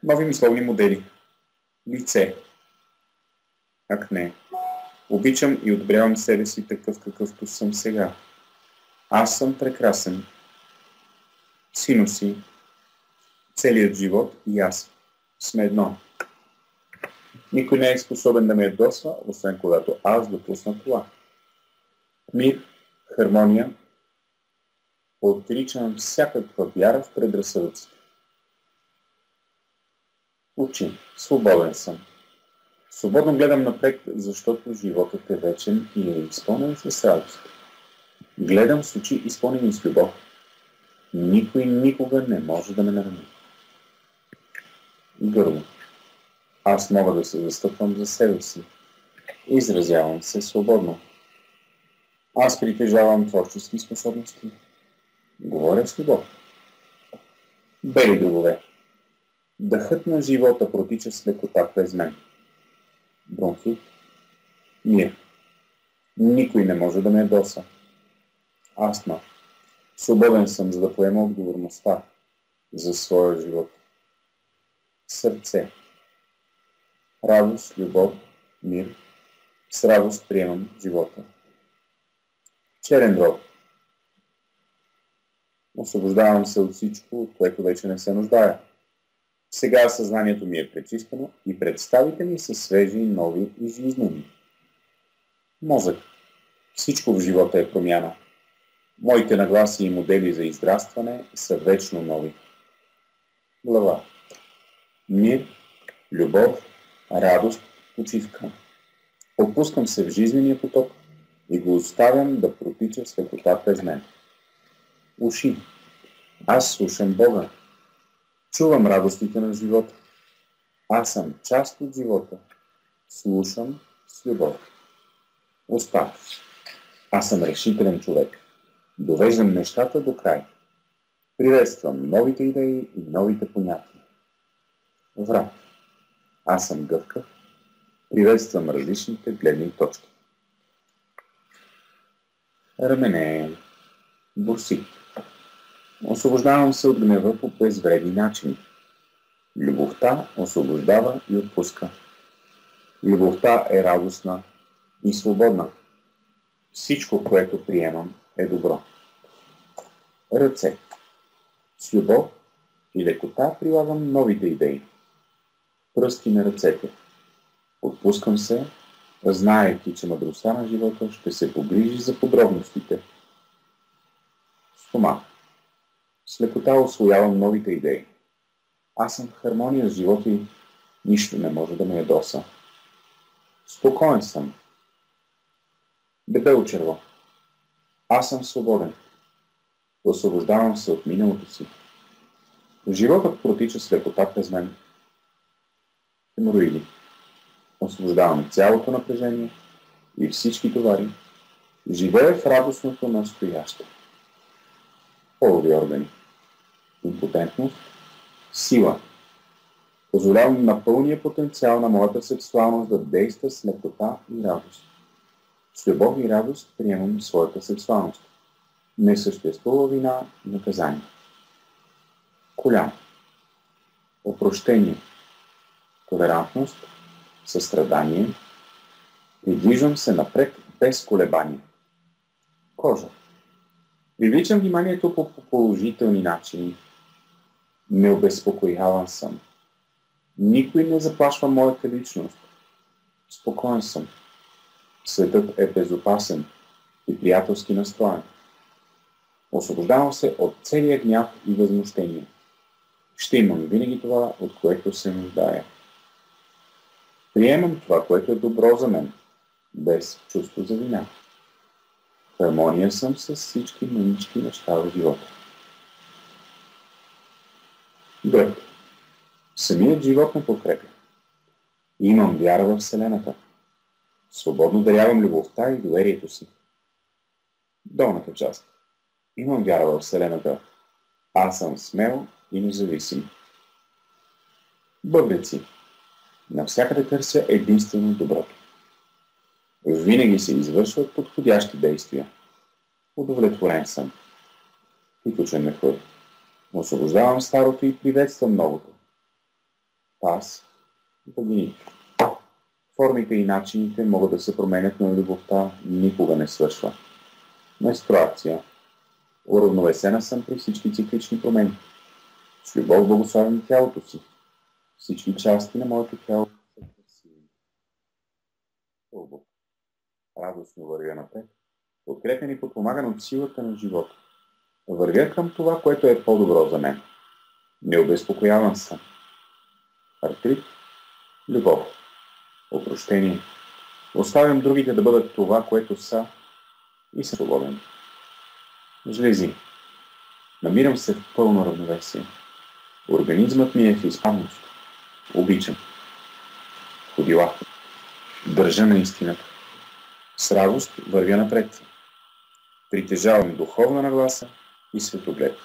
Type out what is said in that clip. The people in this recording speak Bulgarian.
Нови мисловни модели. Лице. Акне. Обичам и одобрявам себе си такъв, какъвто съм сега. Аз съм прекрасен. Синуси. Целият живот и аз сме едно. Никой не е способен да ме ядосва, освен когато аз допусна това. Мир, хармония. Отричам всякаква вяра в предразсъдъците. Учи. Свободен съм. Свободно гледам напред, защото животът е вечен и е изпълнен с радост. Гледам с очи изпълнени с любов. Никой никога не може да ме нарани. Гърло. Аз мога да се застъпвам за себе си. Изразявам се свободно. Аз притежавам творчески способности. Говоря с любов. Бели дробове. Дъхът на живота протича с лекота през мен. Бронхит. Мир. Никой не може да ме ядоса. Астма. Свободен съм, за да поема отговорността за своя живот. Сърце. Радост, любов, мир. С радост приемам живота. Черен дроб. Освобождавам се от всичко, от което вече не се нуждая. Сега съзнанието ми е пречистено и представите ми са свежи, нови и жизнени. Мозък. Всичко в живота е промяна. Моите нагласи и модели за израстване са вечно нови. Глава. Мир, любов, радост, почивка. Опускам се в жизнения поток и го оставям да протича с лекота през мен. Уши. Аз слушам Бога. Чувам радостите на живота. Аз съм част от живота. Слушам с любов. Уста. Аз съм решителен човек. Довеждам нещата до край. Приветствам новите идеи и новите понятия. Врат. Аз съм гъвкав. Приветствам различните гледни точки. Рамене. Бурсит. Освобождавам се от гнева по безвредни начини. Любовта освобождава и отпуска. Любовта е радостна и свободна. Всичко, което приемам, е добро. Ръце. С любов и лекота прилагам новите идеи. Пръсти на ръцете. Отпускам се, знаейки, че мъдростта на живота ще се погрижи за подробностите. Стомах. С лекота усвоявам новите идеи. Аз съм в хармония с живота и нищо не може да ме ядоса. Спокоен съм. Дебело черво. Аз съм свободен. Освобождавам се от миналото си. Животът протича с лекота през мен. Хемороиди. Освобождавам цялото напрежение и всички товари. Живея в радостното настояще. Полови органи. Импотентност. Сила. Позволявам на пълния потенциал на моята сексуалност да действа с лекота и радост. С любов и радост приемам своята сексуалност. Не съществува вина и наказание. Колян. Опрощение. Толерантност. Състрадание. Придвижвам се напред без колебание. Кожа. Привличам вниманието по положителни начини. Необезпокояван съм. Никой не заплашва моята личност. Спокоен съм. Светът е безопасен и приятелски настроен. Освобождавам се от целия гняв и възмущение. Ще имам винаги това, от което се нуждая. Приемам това, което е добро за мен, без чувство за вина. В хармония съм с всички мънички неща в живота. Гръб. Самият живот ме подкрепя. Имам вяра в Вселената. Свободно дарявам любовта и доверието си. Долната част. Имам вяра в Вселената. Аз съм смел и независим. Бъбреци. Навсякъде търся единствено доброто. Винаги се извършват подходящи действия. Удовлетворен съм. Приключен мехур. Освобождавам старото и приветствам новото. Пас, богините. Формите и начините могат да се променят, но любовта никога не свършва. Менструация. Уравновесена съм при всички циклични промени. С любов благославям тялото си. Всички части на моето тяло са красиви.Ълбок. Радостно вървя напред. Подкрепен и подпомаган от силата на живота. Вървя към това, което е по-добро за мен. Необезпокояван съм. Артрит. Любов. Опрощение. Оставям другите да бъдат това, което са и съм свободен. Жлези. Намирам се в пълно равновесие. Организмът ми е в изправност. Обичам. Ходила. Държа на истината. С радост вървя напред. Притежавам духовна нагласа и светоглед.